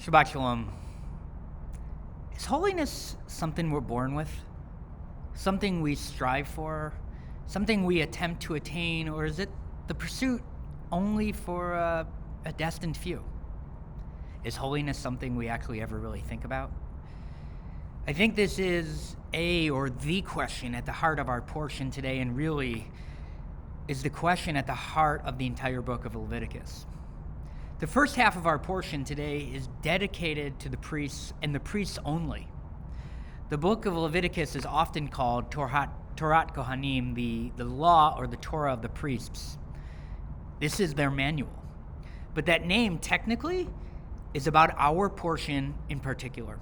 Shabbat Shalom. Is holiness something we're born with? Something we strive for? Something we attempt to attain? Or is it the pursuit only for a destined few? Is holiness something we actually ever really think about? I think this is the question at the heart of our portion today, and really is the question at the heart of the entire book of Leviticus. The first half of our portion today is dedicated to the priests and the priests only. The book of Leviticus is often called Torah Kohanim, the law or the Torah of the priests. This is their manual. But that name technically is about our portion in particular.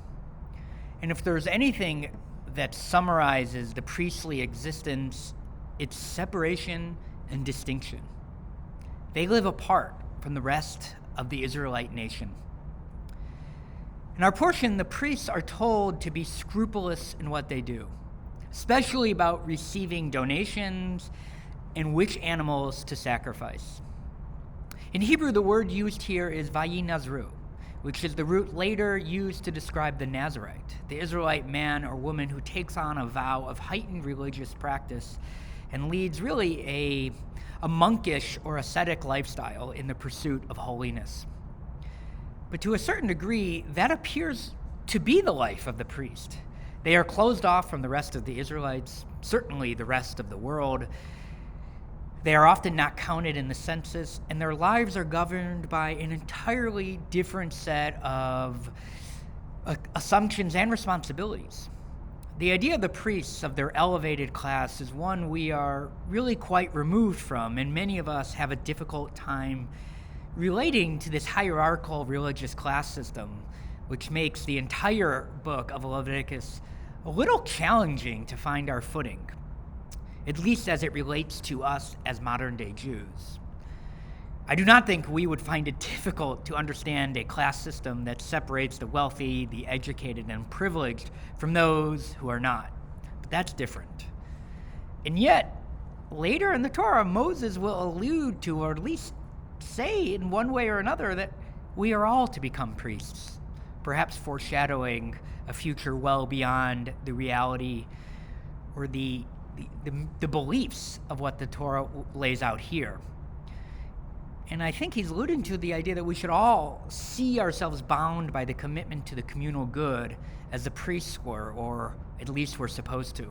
And if there's anything that summarizes the priestly existence, it's separation and distinction. They live apart from the rest of the Israelite nation. In our portion, the priests are told to be scrupulous in what they do, especially about receiving donations and which animals to sacrifice. In Hebrew, the word used here is vayinazru, which is the root later used to describe the Nazarite, the Israelite man or woman who takes on a vow of heightened religious practice and leads really a monkish or ascetic lifestyle in the pursuit of holiness. But to a certain degree, that appears to be the life of the priest. They are closed off from the rest of the Israelites, certainly the rest of the world. They are often not counted in the census, and their lives are governed by an entirely different set of assumptions and responsibilities. The idea of the priests, of their elevated class, is one we are really quite removed from, and many of us have a difficult time relating to this hierarchical religious class system, which makes the entire book of Leviticus a little challenging to find our footing, at least as it relates to us as modern-day Jews. I do not think we would find it difficult to understand a class system that separates the wealthy, the educated, and privileged from those who are not. But that's different. And yet, later in the Torah, Moses will allude to, or at least say in one way or another, that we are all to become priests, perhaps foreshadowing a future well beyond the reality or the beliefs of what the Torah lays out here. And I think he's alluding to the idea that we should all see ourselves bound by the commitment to the communal good as the priests were, or at least we're supposed to.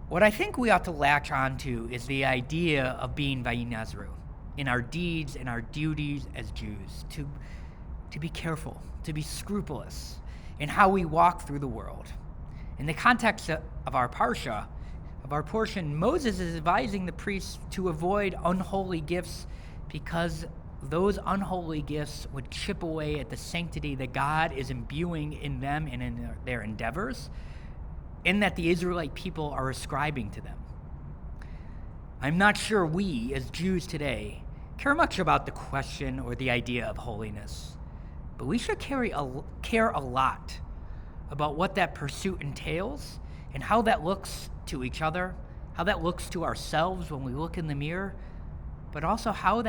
What I think we ought to latch onto is the idea of being vayinazru in our deeds and our duties as Jews, to be careful, to be scrupulous in how we walk through the world. In the context of our parsha, of our portion, Moses is advising the priests to avoid unholy gifts because those unholy gifts would chip away at the sanctity that God is imbuing in them and in their endeavors, and that the Israelite people are ascribing to them. I'm not sure we, as Jews today, care much about the question or the idea of holiness, but we should care a lot about what that pursuit entails and how that looks to each other, how that looks to ourselves when we look in the mirror, but also how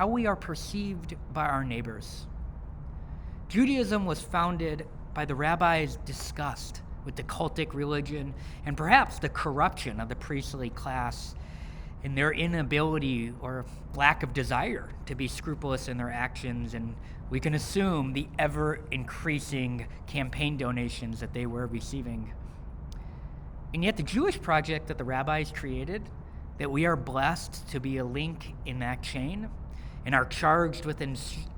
we are perceived by our neighbors. Judaism was founded by the rabbis' disgust with the cultic religion and perhaps the corruption of the priestly class and their inability or lack of desire to be scrupulous in their actions, and we can assume the ever-increasing campaign donations that they were receiving. And yet the Jewish project that the rabbis created, that we are blessed to be a link in that chain and are charged with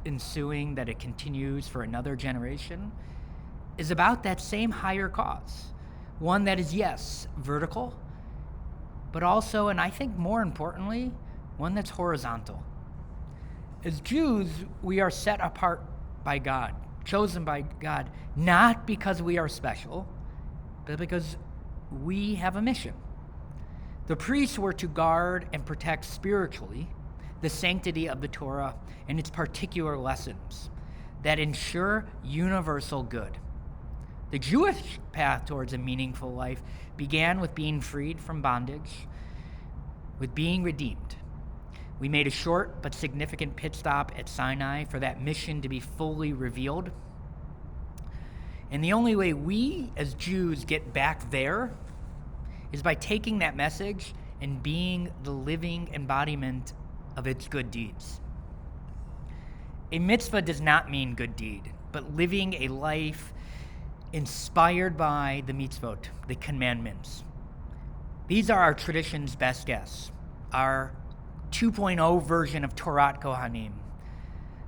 ensuing that it continues for another generation, is about that same higher cause. One that is, yes, vertical, but also, and I think more importantly, one that's horizontal. As Jews, we are set apart by God, chosen by God, not because we are special, but because we have a mission. The priests were to guard and protect spiritually the sanctity of the Torah and its particular lessons that ensure universal good. The Jewish path towards a meaningful life began with being freed from bondage, with being redeemed, We made a short but significant pit stop at Sinai for that mission to be fully revealed. And the only way we as Jews get back there is by taking that message and being the living embodiment of its good deeds. A mitzvah does not mean good deed, but living a life inspired by the mitzvot, the commandments. These are our tradition's best guess, our 2.0 version of Torah Kohanim.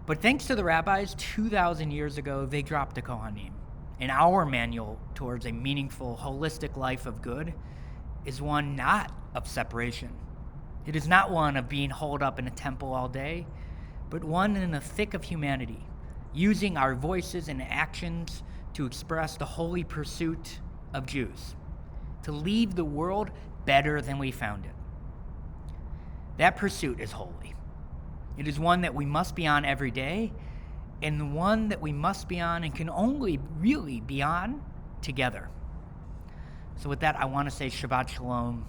But thanks to the rabbis, 2,000 years ago, they dropped the Kohanim. And our manual towards a meaningful, holistic life of good is one not of separation. It is not one of being holed up in a temple all day, but one in the thick of humanity, using our voices and actions to express the holy pursuit of Jews, to leave the world better than we found it. That pursuit is holy. It is one that we must be on every day, and one that we must be on and can only really be on together. So with that, I want to say Shabbat Shalom.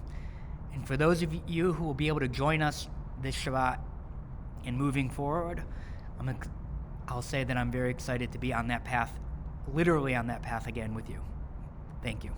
And for those of you who will be able to join us this Shabbat and moving forward, I'll say that I'm very excited to be on that path, literally on that path again with you. Thank you.